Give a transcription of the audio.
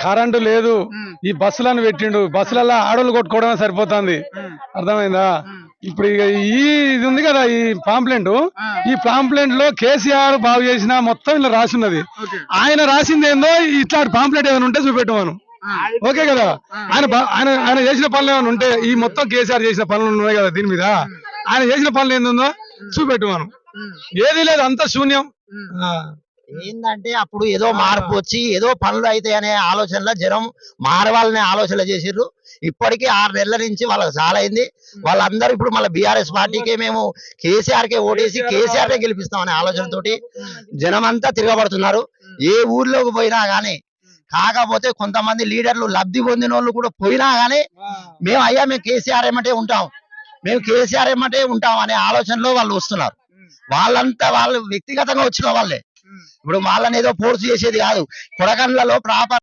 Current లేదు, ఈ బస్సులను పెట్టిండు, బస్సులలో ఆడోళ్ళు కొట్టుకోవడమే సరిపోతుంది. అర్థమైందా? ఇప్పుడు ఇక ఇది ఉంది కదా ఈ పాంప్లెంట్, ఈ పాంప్లెంట్ లో కేసీఆర్ బాగు చేసిన మొత్తం ఇలా రాసిన్నది. ఆయన రాసింది ఏందో ఇట్లాంటి పాంప్లెంట్ ఏమైనా ఉంటే చూపెట్టమను. ఓకే కదా? ఆయన ఆయన చేసిన పనులు ఏమైనా ఉంటే, ఈ మొత్తం కేసీఆర్ చేసిన పనులు ఉన్నాయి కదా దీని మీద, ఆయన చేసిన పనులు ఏందో చూపెట్టమను. ఏది లేదు, అంతా శూన్యం. ఏంటంటే అప్పుడు ఏదో మార్పు వచ్చి ఏదో పనులు అయితే అనే ఆలోచనలో జనం మారవాలనే ఆలోచన చేసిర్రు. ఇప్పటికీ 6 నెలల నుంచి వాళ్ళకి చాలా అయింది. వాళ్ళందరూ ఇప్పుడు మళ్ళీ బీఆర్ఎస్ పార్టీకే మేము కేసీఆర్ కే ఓటేసి కేసీఆర్ నే గెలిపిస్తాం అనే ఆలోచనతోటి జనం అంతా తిరగబడుతున్నారు. ఏ ఊర్లోకి పోయినా గానీ, కాకపోతే కొంతమంది లీడర్లు లబ్ధి పొందిన వాళ్ళు కూడా పోయినా గానీ మేము కేసీఆర్ ఏమంటే ఉంటాం, మేము కేసీఆర్ ఏమంటే ఉంటాం అనే ఆలోచనలో వాళ్ళు వస్తున్నారు. వాళ్ళంతా వాళ్ళు వ్యక్తిగతంగా వచ్చిన వాళ్ళే. ఇప్పుడు వాళ్ళని ఏదో ఫోర్స్ చేసేది కాదు. కొడకండ్లలో ప్రాపర్